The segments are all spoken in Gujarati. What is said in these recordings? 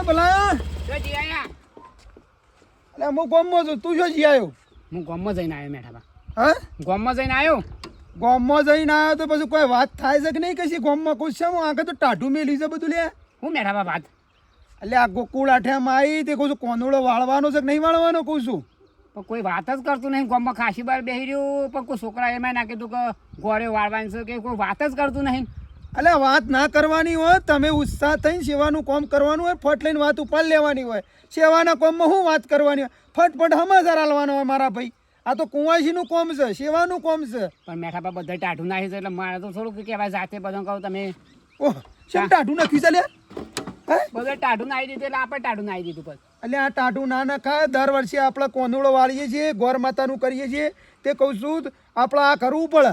ભલા જો જી આયા અલે હું ગામમાં છું તું શું જી આવ્યો હું ગામમાં જઈને આવ્યો મેઠાબા હા ગામમાં જઈને આવ્યો ગામમાં જઈને આવ્યો તો પછી કોઈ વાત થાય છે કે નહીં કશી ગામમાં કોઈ છે હું આગળ તો ટાઢું મેલી છે બધું લે હું મેઠાબા વાત એટલે આ ગોકુળ આઠેમાં આવી તે કહું છું કોનુડો વાળવાનો છે કે નહીં વાળવાનો કહું છું પણ કોઈ વાત જ કરતું નહીં ગામમાં ખાસી બાર બેસી રહ્યું પણ કોઈ છોકરા એમાં ના કીધું કે ગોળે વાળવાનું છે કે કોઈ વાત જ કરતું નહીં એટલે વાત ના કરવાની હોય તમે ઉત્સાહ થઈને સેવાનું કામ કરવાનું હોય ફટ લઈને વાત ઉપાડ લેવાની હોય સેવાના કામમાં શું વાત કરવાની હોય ફટફટ સમાચાર આલવાનો હોય મારા ભાઈ આ તો કુંવાસીનું કામ છે સેવાનું કામ છે પણ મેઠાબા બધા ટાઢું નાખી છે એટલે મારે તો થોડુંક કહેવાય જાતે બધું કહું તમે ઓહ શેમ ટાઢું નાખ્યું છે લે હે બધું ટાઢું નાખી દીધું એટલે આપણે ટાઢું નાખી દીધું પછી એટલે આ ટાઢું ના નખાય દર વર્ષે આપણે કોનુડો વાળીએ છીએ ગોર માતાનું કરીએ છીએ તે કહું છું આપણે આ કરવું પડે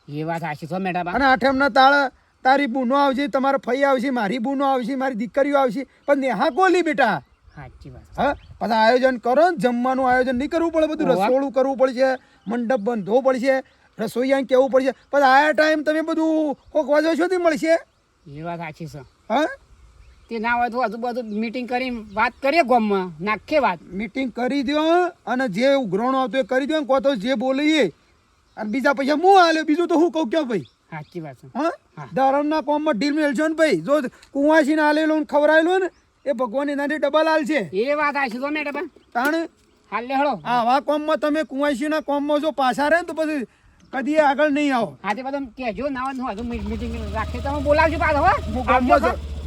એ વાત સાચી છો મેઠાબા અને આઠમના તાળ તારી બૂનો આવશે તમારા ફઈ આવશે મારી બૂનો આવશે મારી દીકરીઓ આવશે પણ નેહા કોલી બેટા સાચી વાત હા પછી આયોજન કરો ને જમવાનું આયોજન નહીં કરવું પડે બધું રસોડું કરવું પડશે મંડપ બંધવો પડશે રસોઈયા કેવું પડશે પછી આયા ટાઈમ તમે બધું કોકવા જશો થી મળશે એ વાત સાચી છે હા તે ના હોય તો હજુ બધું મીટિંગ કરી વાત કરીએ ગામમાં નાખીએ વાત મીટિંગ કરી દો અને જે ઉઘરાણો આવતો એ કરી દો ને કહો તો જે બોલીએ અને બીજા પૈસા હું હાલ્યો બીજું તો હું કહું ક્યાં ભાઈ સાચી વાત છે હા ધરમના કોમમાં ઢીલ મેળજો ને ભાઈ જો કુંવાસીને હાલેલો ને ખવડાયેલો ને એ ભગવાન એનાથી ડબલ હાલ છે એ વાત સાચી છો મેઠાબા તાણે હાલ લે હળો આવા કોમમાં તમે કુંવાસીના કોમમાં જો પાછા રહે ને તો પછી કદી આગળ નહીં આવો હા તે બધું કહેજો ના હોય હજુ મીટિંગ રાખીએ તમે બોલાવજો પાછો હું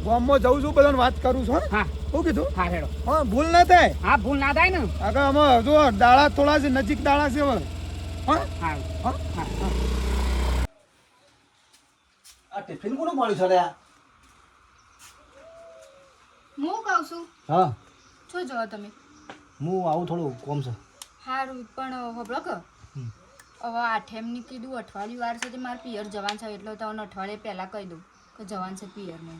ગામમાં જઉં છું બધાને વાત કરું છું હા શું કીધું હા હેડો હા ભૂલ ના થાય હા ભૂલ ના થાય ને આગળ અમે જો દાડા થોડા છે નજીક દાડા છે હવે હા હા હા હા આ ટિફિન કોનું મળ્યું છે લ્યા હું કહું છું હા છો જો તમે હું આવું થોડું કોમ છે સારું પણ હબળો કે હવે આઠેમની કીધું અઠવાડિયું વાર છે તે મારે પિયર જવાન છે એટલે તમને અઠવાડિયે પહેલાં કહી દઉં કે જવાન છે પિયરને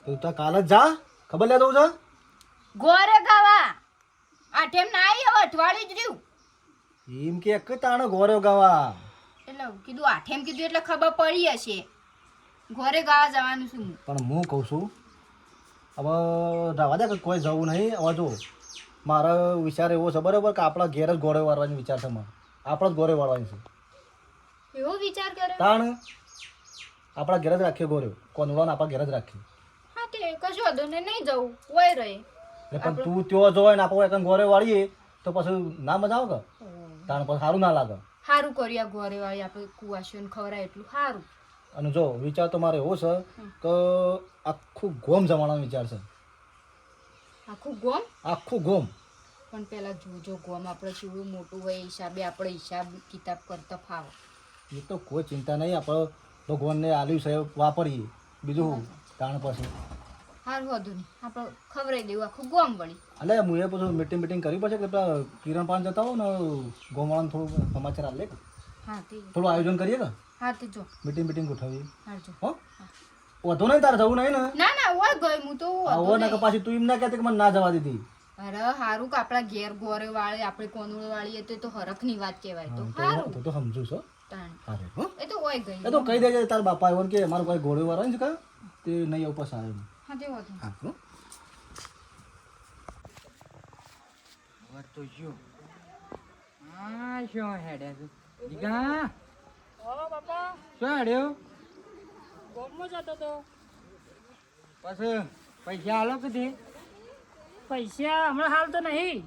તો તું કાલ જ જા ખબર લે દઉં છે ગોરે ગાવા આઠેમ ના આવી હવે અઠવાડિયું જ રહ્યું એમ કે એક તાણે ગોરે ગાવા એટલે કીધું આઠેમ કીધું એટલે ખબર પડી હશે ગોરે ગાવા જવાનું છું પણ હું કહું છું હવે રવા દે કે કોઈ જવું નહીં હવે જો મારો વિચાર એવો છે બરાબર કે આપણા ઘેર જ ગોળે વાળવાનો વિચાર છે મારે આપણે જ ગોળે વાળવાની છે એવો વિચાર કરે તાણ આપણા ઘેર જ રાખીએ ગોળે કોનુડાને આપણા ઘેર જ રાખીએ હા તે કશું વાંધો નહીં જવું હોય રહે એટલે પણ તું ત્યાં જોય ને આપણે એક ગોળે વાળીએ તો પછી ના મજા આવે કે તાણ પછી સારું ના લાગે સારું કર્યું આ ગોરે વાળી આપણે કુવાસીઓને ખવડાય એટલું સારું અને જો વિચાર તો મારે એવો છે કે આખું ગોમ જમાવાનો વિચાર છે આખું ગોમ આખું ગોમ પણ પેલા જોજો ગોમ આપણે કેવું મોટું હોય એ હિસાબે આપણે હિસાબ કિતાબ કરતા ફાવે એ તો કોઈ ચિંતા નહીં આપણે ભગવાનને આલ્યું છે વાપરીએ બીજું તાણ પછી સારું હતું નહીં આપણે ખવડાવી દેવું આખું ગોમ વળી એટલે હું એ બધું મીટિંગ કરવી પડશે કે પેલા કિરણ પાન જતા હો ને ગોમવાળાને થોડું સમાચાર આપે કે હા તે થોડું આયોજન કરીએ કે હા તે જો મીટિંગ ગોઠવીએ હારજો હો વધુ નહીં તારે જવું નહીં ને ના ના હોય ગઈ હું તો આવો ને કે પાછી તું એમ ના કહેતી કે મને ના જવા દીધી અરે હારું કે આપણા ઘેર ગોરે વાળે આપણે કોનુળ વાળીએ તો હરખની વાત કહેવાય તો સારું તો સમજુ છો તાણ અરે હો એ તો હોય ગઈ એ તો કહી દેજે તારા બાપા આવ્યો ને કે મારું કોઈ ઘોડે વાળા છે કે તે નહીં આવું પાછા આવ્યો હા તે હતું હા હો તો જો હા શું હેડે છે દીકા ઓ બાપા શું હેડ્યો ગામમાં જતો તો પછી પૈસા આલો કે પૈસા હમણાં હાલ તો નહીં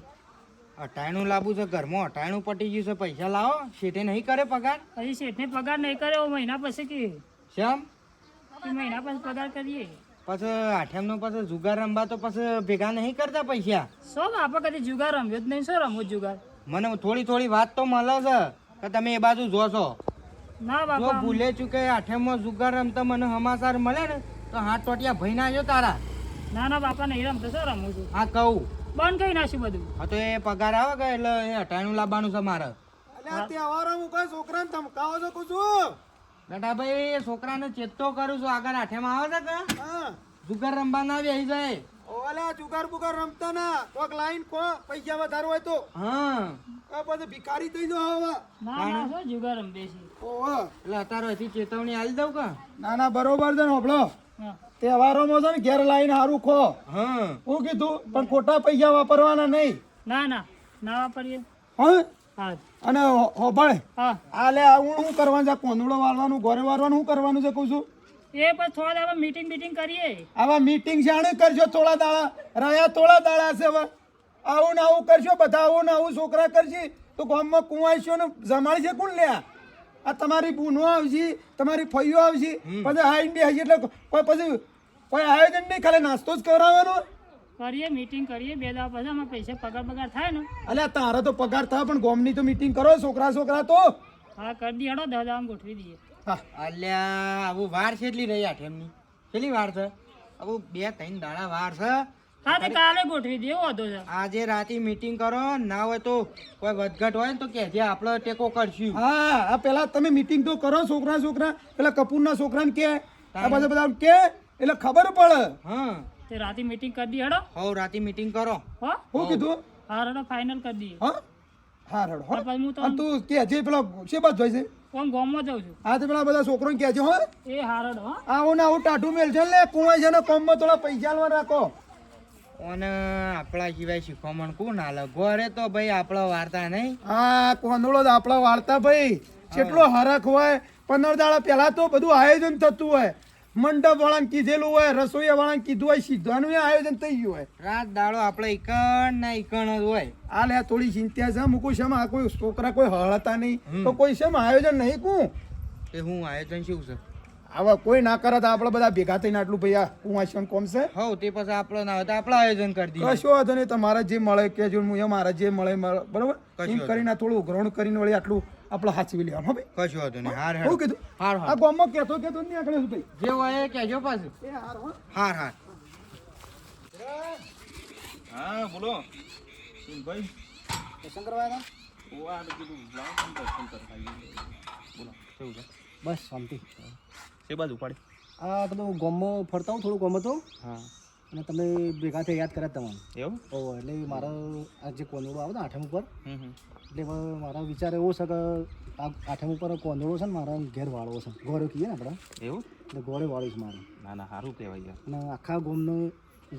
અટાણું લાવવું છે ઘરમાં અટાણું પટી ગયું છે પૈસા લાવો શેઠે નહીં કરે પગાર હજી શેઠને પગાર નહીં કર્યો મહિના પછી કે શેમ મહિના પછી પગાર કરીએ પછી આઠમનો પછી જુગાર રમવા તો પછી ભેગા નહીં કરતા પૈસા સો બાપા કદી જુગાર રમ્યો જ નહીં, શું રમવું જુગાર? મને થોડી વાત તો મળે છે કે તમે એ બાજુ જો છો. ના જો બાપા ભૂલે ચૂકે આઠમમાં જુગાર રમતા મને સમાચાર મળે ને તો હાથ ટોટિયા ભઈ નાખ્યો તારા. ના બાપા નહીં રમતો, શું રમું છું? હા કહું બંધ કરી નાખ્યું બધું. હા તો એ પગાર આવે કે એટલે એ અટાણું લાવવાનું છે મારે. અલ્યા તહેવારો હું કઈ છોકરાને ધમકાવો છો કુછું? બેટા ભાઈ એ છોકરાને ચેતતો કરું છું, આગળ આઠેમાં આવે છે કે હા જુગાર રમવા ના બેસી જાય. ઓલા જુગાર બુગાર રમતા ના કોક લાઈન કો પૈસા વધારે હોય તો હા પછી ભિખારી થઈ જાવ હવે. ના શું જુગાર રમતે છે? ઓહો એટલે અત્યારે હજી ચેતવણી આલી દઉં કે ના ના બરોબર છે ને હોભળો હા તહેવારોમાં છે ને ઘેર લાવીને સારું ખો. હા હું કીધું પણ ખોટા પૈસા વાપરવાના નહીં. ના ના ના વાપરીએ હા હા અને હોભાળ હા આ લે આ હું કરવાનું છે કોંદડો વાળવાનું ગોરે વાળવાનું શું કરવાનું છે કહું છું. એ પછી થોડા દાડા મીટિંગ બીટિંગ કરીએ આવા મીટિંગ જાણે કરજો થોડા દાડા રહ્યા થોડા દાડા છે હવે આવું ને આવું કરશો બધા આવું ને આવું છોકરા કરશે તો ગામમાં કુંવાઈશો ને જમાડશે કોણ લે આ તમારી બૂનો આવશે તમારી ફઈઓ આવશે પછી હા ઇન્ડિયા હશે એટલે કોઈ પછી કોઈ આયોજન નહીં ખાલી નાસ્તો જ કરાવવાનો. કરીએ મીટિંગ કરીએ 2 દાડા પછી અમારે પૈસા પગાર થાય ને અલ્યા તારા તો પગાર થાય પણ ગામની તો મીટિંગ કરો છોકરા તો હા કરી દઈએ હેડો 10 દાડા ગોઠવી દઈએ હા અલ્યા આવું વાર છે એટલી રહી આઠમની કેટલી વાર છે આવું 2-3 દાડા વાર છે હા તે કાલે ગોઠવી દઈએ એવો હતો છે આજે રાતે મીટિંગ કરો ના હોય તો કોઈ વધઘટ હોય ને તો કહેજે આપણે ટેકો કરશું હા આ પેલા તમે મીટિંગ તો કરો છોકરા પેલા કપૂરના છોકરાને કે આ બધા કે એટલે ખબર પડે. હા તે રાતે મીટિંગ કરી દઈએ હેડો હવ રાતે મીટિંગ કરો હો હું કીધું હા હેડો ફાઇનલ કરી દઈએ હા હા રડો હો. પછી હું તો અને તું કે છે પેલા છે બાદ જોઈ છે હું ગામમાં જાઉં છું હા તો પેલા બધા છોકરોને કહે છે હો એ હારડ હો આવું ને આવું ટાઢું મેલ છે લે કુંવાઈ છે ને કોમમાં થોડા પૈસા આલવા રાખો. અને આપણા સિવાય શીખવામણ કોણ હાલે ઘરે તો ભાઈ આપણા વાર્તા નહીં હા કોંદળો જ આપણા વાર્તા ભાઈ કેટલો હરખ હોય 15 દાડા પહેલા તો બધું આયોજન થતું હોય મંડપ વાળાને કીધેલું હોય રસોઈયા વાળાને કીધું હોય સીધવાનું આયોજન થઈ ગયું હોય. રાત દાડો આપણે ઈકણ ના ઈકણ જ હોય આ લે થોડી ચિંતા છે મૂકું શેમ આ કોઈ છોકરા કોઈ હળતા નહીં તો કોઈ શેમ આયોજન નહીં કું એ હું આયોજન શું છે આવા કોઈ ના કરે તો આપણે બધા ભેગા થઈને આટલું ભૈયા કુંવાશીઓને કોમ છે હવ તે પછી આપણે ના હોય તો આપણે આયોજન કરી દઈએ કશો વાંધો નહીં તમારે જે મળે કે જો હું મારા જે મળે બરોબર એમ કરીને આ થોડું ગ્રહણ કરીને વળી આટલું આપણે હાચવી લેવાનું હો ભાઈ. કશું હતું નહીં હાર શું હાર કીધું હાર આ હાર ગામમાં કહેતો નહીં આગળ શું ભાઈ જે હોય એ કહેજો પાછું એ હાર હો. હાર હાર હા બોલો ભાઈ દર્શન કરવા આવ્યા બોલો કેવું છે બસ શાંતિ. તે બાજુ પાડી આ બધું ગામમાં ફરતા હું થોડું ગામ હતું હા અને તમે ભેગા થઈ યાદ કર્યા તમને. એવું એટલે મારા આ જે કોંદડો આવે ને આઠમ ઉપર હમ એટલે હવે મારા વિચાર એવો છે કે આ આઠમ ઉપર કોંદડો છે ને મારા ઘેર વાળવો છે ગોળો કહીએ ને આપણે એવું એટલે ગોળે વાળીશ મારે ના ના સારું કહેવાય યાર અને આખા ગામનો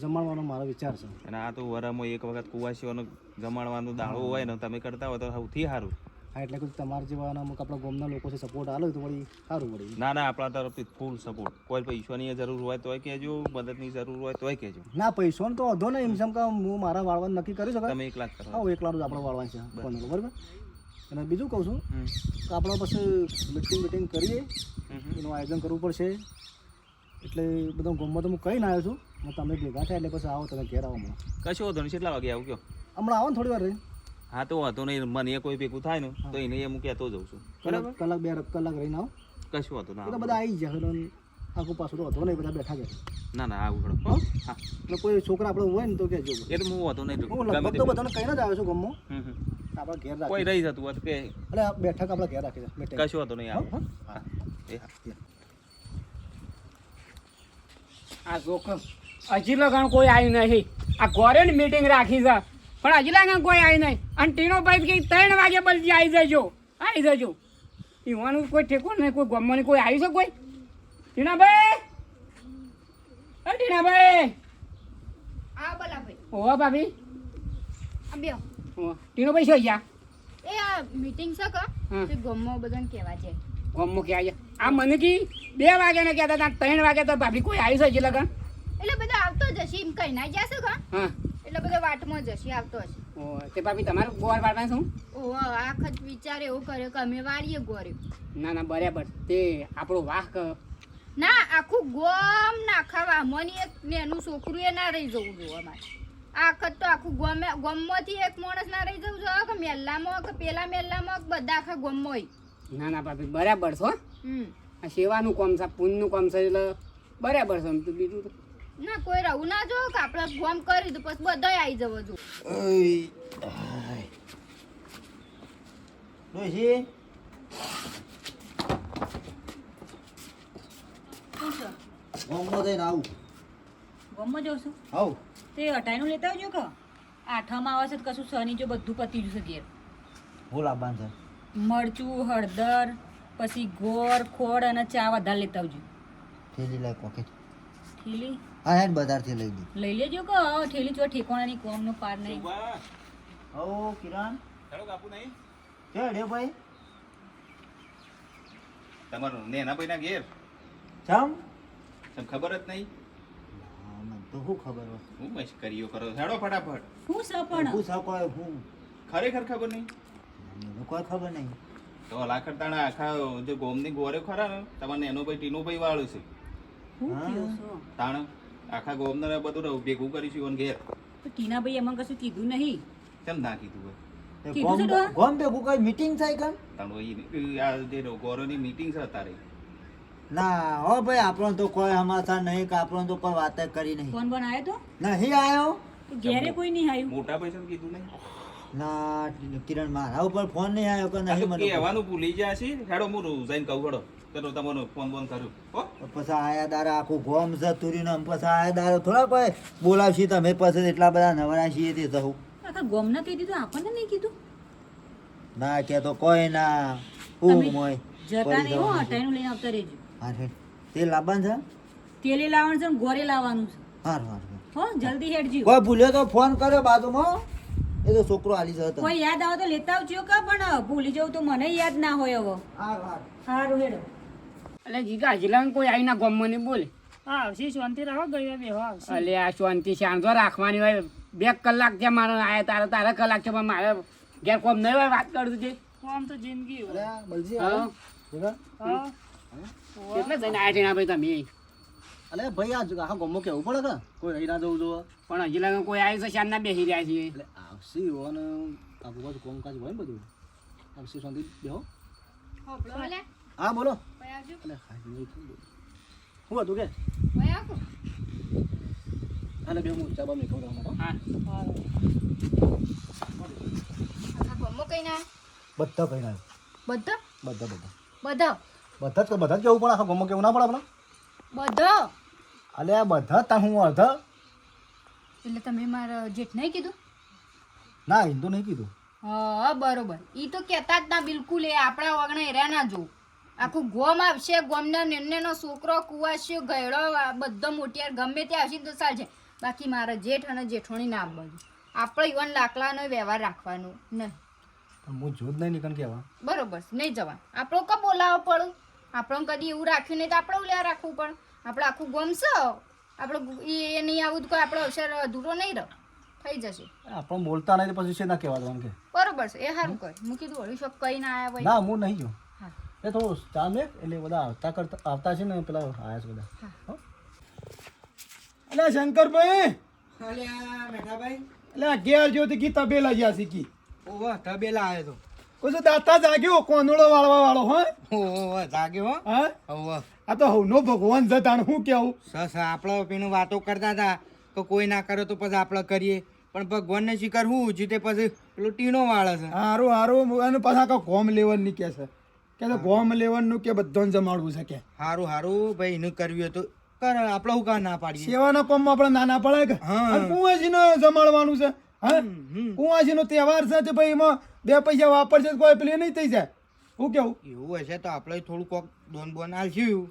જમાડવાનો મારો વિચાર છે. અને આ તો વરામાં એક વખત કુવાસીઓનો જમાડવાનો દાડો હોય ને તમે કરતા હોય તો સૌથી સારું. હા એટલે કે તમારા જેવા અમુક આપણા ગામના લોકો છે સપોર્ટ આલો તો વળી સારું વળી. ના ના આપણા તરફથી ફૂલ સપોર્ટ કોઈ પૈસાની જરૂર હોય તોય કહેજો મદદની જરૂર હોય તોય કહેજો ના પૈસાનો તો વધો નહીં એમ છે કે હું મારા વાળવાનું નક્કી કરી શકું. તમે 1 લાખ કરો હા એકલાનું જ આપણે વાળવાનું છે કોંદડો બરાબર. અને બીજું કહું છું હમ. કે આપણે પછી મીટિંગ કરીએ એનું આયોજન કરવું પડશે એટલે બધા ગામમાં તો હું કહીને આવ્યો છું તમે ભેગા થાય એટલે પછી આવો તમે ઘેર આવો હમણાં. કશો વાંધો નહીં કેટલા વાગે આવું કયો હમણાં આવો ને થોડી વાર રહી હા તો વાંધો નહીં મને કોઈ ભેગું થાય ને તો એને હું કહેતો જઉં છું બરાબર કલાક 2 કલાક રહીને આવો કશું વાંધો ના તો બધા આવી જાય એટલે આખું પાછું તો વધો નહીં બધા બેઠા છે ના ના આવું ખરો હો હા એટલે કોઈ છોકરા આપણે હોય ને તો કહેજો. એટલે હું વાંધો નહીં હું ગમે લગભગ તે તો બધાને કહીને જ આવ્યો છું ગામમાં હમ. આપણે ઘેર કોઈ રાખીએ રહી જતું હોત કે એટલે આ બેઠક આપણે ઘેર રાખીએ meeting. કશું વાંધો નહીં આવું હા એ હા આ જોક હજી લગન કોઈ આવ્યું નહીં આ ઘરે ને મીટિંગ રાખી છે પણ હજી લગન કોઈ આવ્યું નહીં અને ટીનો ભાઈ કે 3 વાગે બલજી આવી જજો ઈવાનું કોઈ ઠેકો નહીં કોઈ ગમવાની કોઈ આવ્યું છે કોઈ ટીનાભાઈ ટીનાભાઈ આ બોલા ભાઈ ઓવા ભાભી આ બ્યો ટીનોભાઈ શું ગયા એ આ મીટિંગ છે કે હા. તે ગામમાં બધાને કહેવા છે ગમો કે આવ્યા આ મને કી 2 વાગે ને કહેતા હતા 3 વાગે તો ભાભી કોઈ આવ્યું છે હજી લગન એટલે બધા આવતો જ હશે એમ કઈ ના જશે કે હા એટલે બધા વાટમાં જ હશે આવતો હશે ઓ તે ભાભી તમારું ગોળ વાળવાનું શું ઓહો આખ જ વિચાર એવો કર્યો કે અમે વાળીએ ગોર્યું ના ના બરાબર તે આપણો વાહ ના આખું ગોમ નાખા વામોની એક નેનું છોકરું એ ના રહી જવું જોઈએ અમારે આખત તો આખું ગોમમાંથી એક માણસ ના રહી જવું જોઈએ કે મેલ્લામાં કે પેલા મેલ્લામાં કે બધા આખા ગોમમાં હોય ના ના ભાભી બરાબર છો આ સેવાનું કામ છે પુણ્યનું કામ છે એટલે બરાબર છે તો બીજું તો ના કોઈ રહું ના જો કે આપણે ગોમ કરી તો પછી બધાય આવી જવો જો ડોશી ગામમાં જઈને આવું ગમમાં જાઉં છું આવ તે અટાઈનું લેતા આવજો કે આઠમાં આવે છે તો કશું સની જો બધું પતી ગયું છે ઘેર બોલ આબાન છે મરચું હળદર પછી ગોળ ખોળ અને ચા વધારે લેતા આવજો થેલી લાય પોકેટ ઠેલી હા હેડ બજારથી લઈ દી લઈ લેજો કે ઠેલી જો ઠેકોણાની કોમનો પાર નહીં ઓ કિરણ ચાલો કાપુ નહીં કે હેડ્યો ભાઈ તમારું નેના ભાઈના ઘેર ચમ તમને ખબર જ નહીં મને તો શું ખબર હોય હું મશ્કરીઓ કરો હેડો ફટાફટ હું સપણ હું સા કોઈ હું ખરેખર ખબર નહીં મને કોઈ ખબર નહીં તો લાખડતાણા આખા જે ગોમની ગોરે ખરા ને તમારે એનો ભાઈ ટીનો ભાઈ વાળું છે હું કયો છો તાણ આખા ગોમને બધું ભેગું કરીશું અને ઘેર તો ટીનાભાઈ એમાં કશું કીધું નહીં કેમ ના કીધું હોય કીધું છે તો ગોમ ભેગું કોઈ મીટિંગ થાય કાન તાણ આ જે ગોરોની મીટિંગ છે અત્યારે ના હો ભાઈ આપણો તો કોઈ હમાસા નહીં કે આપણો તો કોઈ વાત કરી નહીં ફોન બોન આવ્યો તો નહીં આવ્યો તો ઘેરે કોઈ નહીં આવ્યું મોટા પૈસા કીધું નહીં ના કિરણ મારા ઉપર ફોન નહીં આવ્યો કે નહીં મને કહેવાનું ભૂલી જાય છે હેડો હું જઈને કહું હેડો ચલો તમને ફોન બોન કર્યું હો પછી આયા દારા આખું ગોમ જતું રહ્યું ને પછી આયા દારા થોડા કોઈ બોલાવશી તમે પછી એટલા બધા નવરા છીએ તે તો આખા ગોમને કહી દીધું આપણને નહીં કીધું ના કે તો કોઈ ના હું તમે મોય જતા નહીં હો હટાઈનું લઈને આવતા રહેજો હા તે લાવવાનું છે તેલે લાવવાનું છે ને ગોરે લાવવાનું છે હારું હારું હો જલ્દી હેડજો કોઈ ભૂલ્યો તો ફોન કર્યો બાજુમાં એ તો છોકરો આલી જતો કોઈ યાદ આવે તો લેતા આવજો કે પણ ભૂલી જવું તો મને યાદ ના હોય હવે સારું હેડો એટલે જીગા હજીલા કોઈ આવીના ગમમાં નહીં બોલે હા આવશે શાંતિ રાખો ગયો બેહો આવશે એટલે આ શાંતિ શાંતો રાખવાની હોય 2 કલાક છે મારે આયા તારા કલાક છે પણ મારે ઘેર કોમ નહીં હોય વાત કરું છે આમ તો જિંદગી હોય. બલજી હા હા કેટલા જઈને આયા ટીના ભાઈ તમે અલે ભાઈ આ આખા ગોમમાં કેવું પડે કે કોઈ રહી ના જવું જોવે પણ હજી લગન કોઈ આવી છે શાનના બેસી રહ્યા છીએ એટલે આવશે અને આપણું બધું કોમકાજ હોય ને બધું આવશે શાંતિ બેહો ભલે હા બોલો ભાઈ આવજો એટલે હાજી નહીં થયું બધું. શું હતું કે ભાઈ આવો અને બે હું ચાબા મેં ખવડાવવા માટે હા આખા ગમો કઈ ના બધા કઈ ના બધા બધા બધા બધા બધા જ કેવું પડે આખા ગોમમાં કેવું ના પડે આપણે બધા અલે આ બધા તા હું અડધા એટલે તમે મારા જેઠ નહીં કીધું ના એમ તો નહીં કીધું હા બરોબર ઈ તો કહેતા જ ના બિલકુલ એ આપણા વગણે હેરા ના જોવું આખું ગોમ આવશે ગોમના નેનો છોકરો કુવાસ્યો ગયડો બધો મોટિયાર ગમે તે આવશે તો ચાલશે બાકી મારા જેઠ અને જેઠોણી ના આવવાનું આપણે ઈવન લાકડાનો વ્યવહાર રાખવાનો નહીં પણ હું જોત નહીં નીકળ કહેવા બરોબર છે, નહીં જવા આપણો ક બોલાવો પડું આપણો કદી એવું રાખ્યું નહીં તો આપણે ઉલ્યા રાખવું પડે આપણે આખું ગોમ છે આપણે એ નહીં આવું તો કોઈ આપણો અવસર અધૂરો નહીં રહે થઈ જશે આપણે બોલતા નહીં તો પછી છે ના કહેવા દેવાનું કે બરોબર છે એ સારું કહે હું કીધું વળી શોખ કઈ ના આવ્યા ભાઈ ના હું નહીં ગયો હા એ થોડું ચા મેક એટલે બધા આવતા છે ને પેલા આવ્યા છે બધા હો? અલ્યા શંકરભાઈ અલ્યા મેઠાભાઈ અલ્યા ઘેર જો તો કી તબેલા જ્યાં શીખી ઓવા તબેલા આવ્યો તો કોઈ દાતા જાગ્યો કોનોળો વાળવા વાળો હા ઓવા જાગ્યો હો હા ઓવા આ તો હવનો ભગવાન છે તાણ હું કેવું સસ આપણે પેલું વાતો કરતા હતા કે કોઈ ના કરે તો પછી આપણે કરીએ પણ ભગવાનને શિકાર હું જીતે પછી પેલો ટીનો વાળે છે હારું હારું અને પાછા કા ગોમ લેવનની કે છે કે તો ગોમ લેવનનું કે બધાને જમાડવું છે કે હારું હારું ભાઈ એનું કરવું હતું કર આપણે હું કા ના પાડીએ સેવાના કામમાં આપણે નાના પડે કે હા. અને કુંવાસીને જમાડવાનું છે હા કુંવાસીનો તહેવાર છે તે ભાઈ એમાં 2 પૈસા વાપરશે તો કોઈ પેલી નહીં થઈ જાય હું કેવું એવું હશે તો આપણે થોડું કોક દોન બોન આલશું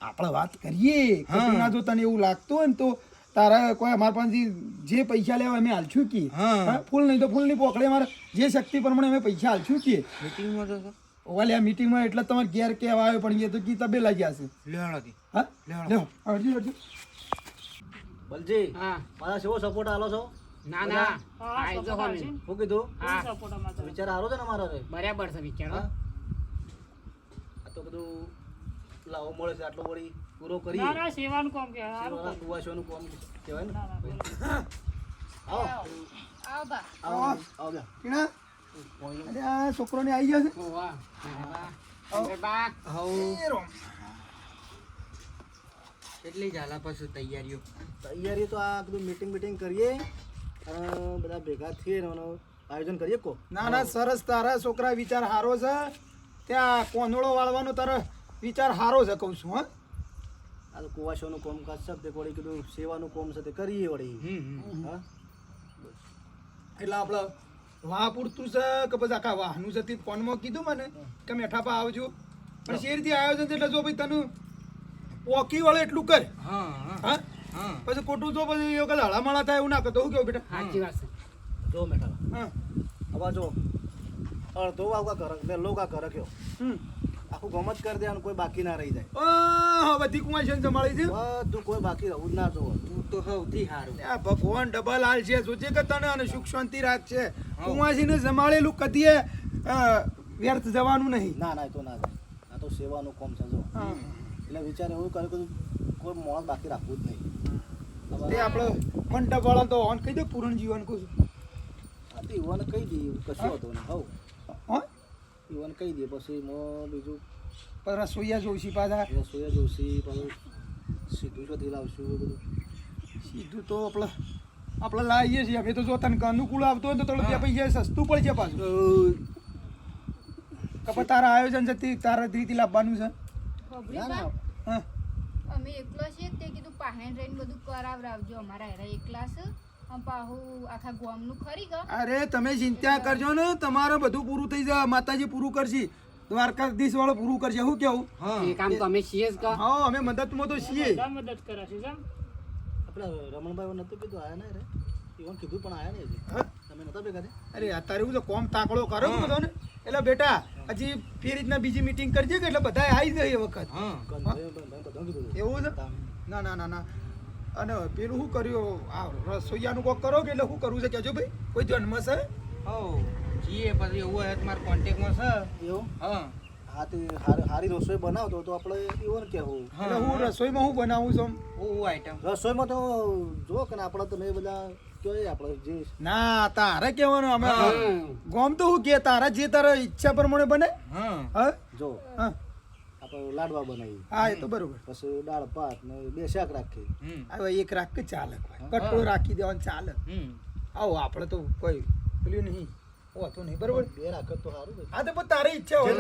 આપણે વાત કરીએ હા. ના જો તને એવું લાગતું હોય ને તો તારા કોઈ અમારા પાસેથી જે પૈસા લેવા અમે હાલશું કે હા. હા, ફૂલ નહીં તો ફૂલની પોકળે અમારે જે શક્તિ પ્રમાણે અમે પૈસા હાલશું કે મીટિંગમાં તો ઓલે આ મીટિંગમાં એટલે તમારે ઘેર કહેવા આવ્યો પણ એ તો કી તબેલા ગયા છે લેવાડો હા લેવડો. લેવો અડજો અડજો બલજી હા મારા શેવો સપોર્ટ આલો છો ના ના હા આઈ તો સપોર્ટ હોમી. આવશે. શું કીધું હા સપોર્ટ અમારે તો. વિચાર સારો છે ને મારો રે બરાબર છે વિચાર હા આ તો બધું લાવો મળે છે આટલો વળી પૂરો કરીએ ના ના સેવાનું કામ કે સારું કામ. કુવાશોનું કામ કહેવાય ને ના ના બોલો. આવો આવો બા આવો આવો બે ટીણા અરે આ છોકરોને આવી ગયા છે ઓવા બા હવ કેટલી ઝાલા પછી તૈયારીઓ તૈયારી તો આ બધું મીટિંગ કરીએ અને બધા ભેગા થઈએ ને એનું આયોજન કરીએ કો ના ના સરસ તારા છોકરા વિચાર સારો છે ત્યાં કોનોળો વાળવાનો તારો વિચાર સારો છે કહું છું હા આ તો કુવાશોનું કામકાજ છે તે વળી કીધું સેવાનું કામ છે તે કરીએ વળી હા એટલે આપણે વાહ પૂરતું છે કે પછી આખા વાહનું છે તે ફોનમાં કીધું મને કે મેઠાપા આવજો પણ શેરથી આયોજન છે એટલે જો ભાઈ તને પોકી વળે એટલું કર હા હા હા હા પછી ખોટું તો પછી એ વખત હળામળા થાય એવું ના કરતો. શું કેવું બેટા? સાચી વાત છે. જો મેઠા હા હવે જો અડધો વાગવા ઘર વહેલો કા ઘર કયો આખું ગમ જ કરી દેવાનું, કોઈ બાકી ના રહી જાય. બધી કુંવાશી સંભાળી છે. બધું કોઈ બાકી રહું જ ના જોવો. તું તો સૌથી સારું. આ ભગવાન ડબલ હાલ છે. સોચે કે તને અને સુખ શાંતિ રાખશે. કુંવાસીને સંભાળેલું કદીએ વ્યર્થ જવાનું નહીં. ના ના એ તો ના જાય. આ તો સેવાનું કોમ છે જો. એટલે વિચાર એવું કર્યું કે કોઈ માણસ બાકી રાખવું જ નહીં. તે આપણે મંડપ વાળા તો ઓન કહી દે પૂરણ જીવન કહું છું. આ તો ઈવન કહી દઈએ કશું હતું ને હવ હા ઈવન કહી દઈએ પછી બીજું પણ રસોઈયા જોઈશી પાછા. રસોઈયા જોશી પછી સીધું શોધી લાવશું એ બધું. સીધું તો આપણે લાવીએ છીએ. હવે તો જો તને અનુકૂળ આવતો હોય તો થોડું બે પૈસા સસ્તું પડશે પાછું. કપા તારા આયોજન છે તે તારા રીતિ લાવવાનું છે. ખબરી ના બા? ના હા અમે એકલા છીએ તે કીધું પાહેન રહીને બધું કરાવરાવજો અમારા એરા એકલા છે પાહુ આખા ગામનું ખરી ગયો. અરે તમે ચિંતા કરજો ને, તમારે બધું પૂરું થઈ જાય. માતાજી પૂરું કરશે, દ્વારકાધીશ વાળો પૂરું કરશે. શું કેવું? એ કામ તો અમે છીએ જ કા. હા અમે મદદમાં તો છીએ. બધા મદદ કરાશે જેમ આપણે રમણભાઈ નતું કીધું આયા ને રે ઈવન કીધું પણ આયા ને હજી હા? તમે નતા ભેગા થયા? અરે અત્યારે હું તો કોમ તાકડો કરો બધો ને એટલે બેટા હજી ફેર રીતના બીજી મીટિંગ કરજે કે એટલે બધા આવી જાય એ વખત. હા ભાઈ બધાને કીધું એવું છે? ના ના ના ના. અને પેલું શું કર્યું આ રસોઈયાનું કોક કરો કે એટલે શું કરવું છે કહેજો ભાઈ? કોઈ જન્મ છે? હો જીએ પછી એવું હોય તો મારા કોન્ટેક્ટમાં છે. એવું હા હા તે હારી રસોઈ બનાવતો તો આપણે ઈવન કહેવું. એટલે હું રસોઈમાં હું બનાવું છું? હું આઈટમ રસોઈમાં તો જો કે આપણે તમે બધા કયો આપણે જે ના તારે કહેવાનું અમે ગોમ તો હું કે તારા જે તારા ઈચ્છા પ્રમાણે બને. હા હા જો હા આપણે લાડવા બનાવી હા એ તો બરોબર. પછી દાળ ભાત ને 2 શાક રાખી. હવે એક રાખ કે ચાલે, કટોળ રાખી દેવાનું ચાલે. આવો આપણે તો કોઈ પેલું નહીં હોતું નહીં બરોબર. 2 રાખે તો સારું ભાઈ. હા તો પણ તારી ઈચ્છા હોય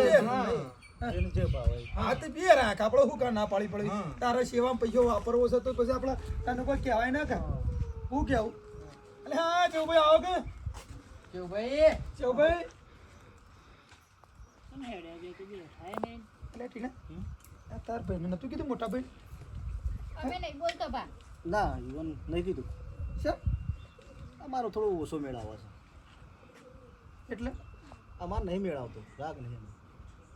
જેને જે ભાવે. હા તો 2 રાખ આપણે શું કા ના પાડી પડી. તારા સેવામાં પૈસો વાપરવો છે તો પછી આપણે તને કોઈ કહેવાય ના કા. હું કેવું? એટલે હા ચૌભાઈ આવો કે કેવું ભાઈ? ચૌભાઈ તમે હેડ્યા જે કે થાય નહીં એટલે ટીના આ તાર ભાઈ મેં નતું કીધું મોટા ભાઈ? અમે નહીં બોલતા બા. ના ઈવન નહીં કીધું. છે અમારો થોડો ઓછો મેળ આવે છે. એટલે અમારે નહીં મેળ આવતો રાગ નહીં.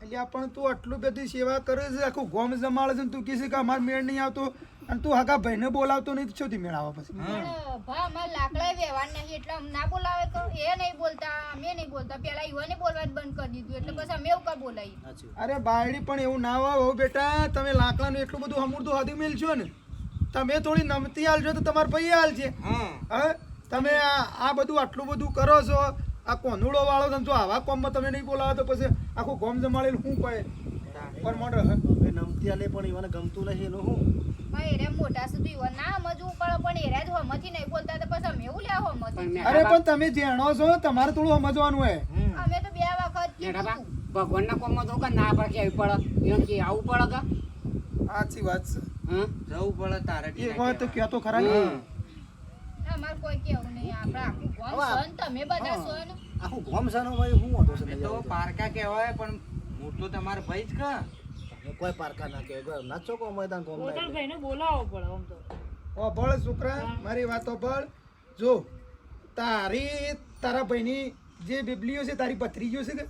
એટલે પણ તું આટલું બધી સેવા કરે છે, આખું ગોમ જમાડે છે ને તું કહેશે કે અમારે મેળ નહીં આવતો અને તું હાકા ભાઈને બોલાવતો નહીં તો છોથી મેળ આવે પછી? પણ ભા અમારે લાકડા વ્યવહાર નહીં એટલે અમને ના બોલાવે તો એ નહીં બોલતા અમે નહીં બોલતા. પેલા ઈવને બોલવાનું બંધ કરી દીધું એટલે પછી અમે એવું કા બોલાવી. સાચી અરે બાયડી પણ એવું ના વાવ બેટા. તમે લાકડાનું એટલું બધું હમુરતું હાથી મેલશો ને, તમે થોડી નમતી હાલશો તો તમારે ભાઈ હાલ છે. હા તમે આ બધું આટલું બધું કરો છો, આ કોનુડો વાળો તમે જો આવા કોમમાં તમે નહીં બોલાવો તો પછી આખું ગોમ જમાડેલું શું કહે પર મોડે. હવે નમતી આલે પણ ઈવન ગમતું નહીં એનું હું. પણ એરે મોટા સુધી ઈવન ના સમજવું પડે પણ એરા જ હમથી નહીં બોલતા તો પછી અમે એવું લેવા હમથી. અરે પણ તમે જેણો છો તમારે થોડું સમજવાનું હોય. અમે તો 2 વખત કીધું મેઠાબા તું. ભગવાનના કોમમાં તો ના પડે કે આવી પડે એમ કે આવું પડે કા. સાચી વાત છે. હા જવું પડે તારે એ હોય તો કહેતો ખરા ને. અમારે કોઈ કેવું નહીં. આપણે આખું ગામ સન તમે બધા સન. આખું ગોમ સાનો ભાઈ હું હતો છે અમે તો પારકા કહેવાય પણ હું તો તમારા ભાઈ જ કા. તમે કોઈ પારકા ના કહેવાય નાચો કો મેદાન ગોમ પોતાના ભાઈને બોલાવવો પડે આમ તો ભળ છોકરા મારી વાતો ભળ. જો તારા ભાઈની જે બેબલીઓ છે તારી પથરીઓ છે કે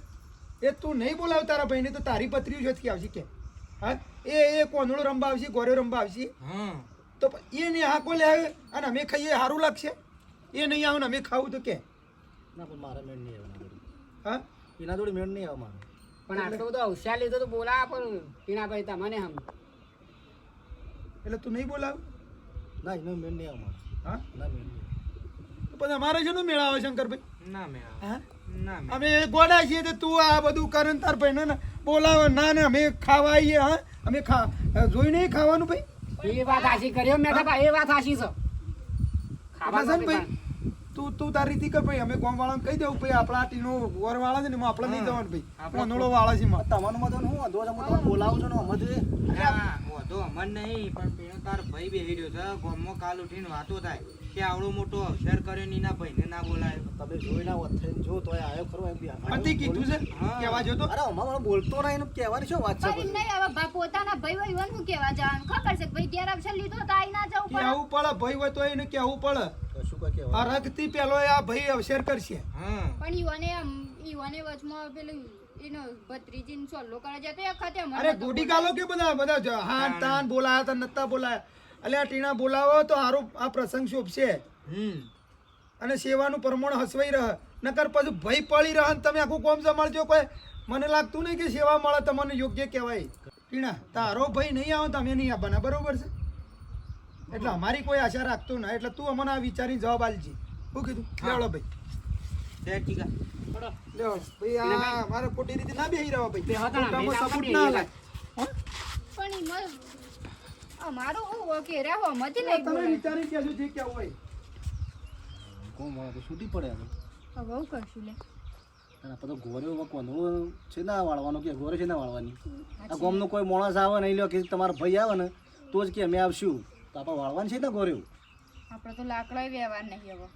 એ તું નહીં બોલાવ તારા ભાઈને તો તારી પથરીઓ જોથી આવશે કે હા એ કોનડો રંબા આવશે, ગોરે રંબા આવશે હા તો એ નહીં હાકો લે અને અમે ખાઈએ સારું લાગશે. એ નહીં આવે ને અમે ખાવું તો કે ના પણ મારા મેળ નહીં આવે હા એના જોડે મેળ નહીં આવે મારે. પણ આટલો બધો હોશિયાર લીધો તો બોલાવા પણ ટીનાભાઈ તમને હમ એટલે તું નહીં બોલાવ? ના એનો મેળ નહીં આવે મારે. હા ના મેળ નહીં તો પછી અમારે છે ને મેળા આવે શંકરભાઈ? ના મેં હા ના મેં અમે ગોડા છીએ તો તું આ બધું કરે ને તાર ભાઈ ને બોલાવે ના ને અમે ખાવા આવીએ. હા અમે જોઈ નહીં ખાવાનું ભાઈ. એ વાત હાસી કર્યો મેઠાબા એ વાત હાસી છે ખાવા એટલે છે ને નથી ભાઈ તું તારી રીતે કર ભાઈ અમે ગામ વાળાને કહી દેવું ભાઈ આપણા ટીનો ગોર વાળા છે ને એમાં આપણે નહીં જવાનું ભાઈ કોનોળો વાળા છે એમાં. તમારું મત હું વાંધો છે હું તમને બોલાવું છું ને અમે ના, વાંધો અમન નહીં, પણ પેલો તાર ભાઈ બેહી રહ્યો છે ગામમાં કાલ ઉઠીને વાતો થાય કે આવડો મોટો અવસર કર્યો ને એના ભાઈને ના બોલાયો. તમે જોઈ ના હોત થઈને જો તોય આવ્યો ખરો એમ બી પણ તે કીધું છે કહેવા જો તો અરે અમારે બોલતો નહીં એનું કહેવાની શું વાત છે પણ એમ નહીં, હવે પોતાના ભાઈ હોય એવાનું શું કહેવા જવાનું? ખબર છે કે ભાઈ ઘેર અક્ષર લીધો તો આઈ ના જવું પડે. કહેવું પડે ભાઈ હોય તો એને કહેવું પડે. કશું કઈ કહેવાય આ રખતી પેલો આ ભાઈ અવસર કરશે. હા, પણ ઈવોને વચમાં પેલું એનો ભત્રીજીને સોલ્લો કરે છે તો એક ખાતે અમને અરે નતો ગોડી ગાલો કે બધા હાન તાન બોલાયા તા નતા બોલાયા. અલ્યા ટીણા બોલાવો તો હારું આ પ્રસંગ શોભશે અને સેવાનું પ્રમાણ હસવાઈ રહે. નકર પછી ભય પડી રહે ને તમે આખું કોમ જમાડજો. કોઈ મને લાગતું નહીં કે સેવા મળે તમને યોગ્ય કહેવાય. ટીણા તારો ભાઈ નહીં આવે તમે નહીં આવવાના, બરોબર છે? એટલે અમારી કોઈ આશા રાખતું ના, એટલે તું અમને આ વિચારી જવાબ આલજી. શું કીધું? લેવડો ભાઈ, તે ટીકા લેવડો ભાઈ. આ મારે ખોટી રીતે ના બેહી રહ્યો ભાઈ, હતા ના, ખોટામાં બેસા સપોર્ટ પણ ના નહીં હાલે. પણ ઈમાં અમારું હું કે રે હોમાંથી નહીં તમે બોલાય. વિચારી કહેજો જે કહેવું હોય. કોણ મળે તો છૂટી પડે આગળ હવે હું કરશું લે? અને આપણે તો ગોરે કોંધળું છે ના વાળવાનું કે ગોરે છે ના વાળવાની. આ ગામનો કોઈ માણસ આવે નહીં લ્યો કે તમારો ભાઈ આવે ને તો જ કે અમે આવશું તો આપણે વાળવાનું છે ને ગોરે. આપણે તો લાકડા વ્યવહાર નહીં હવે.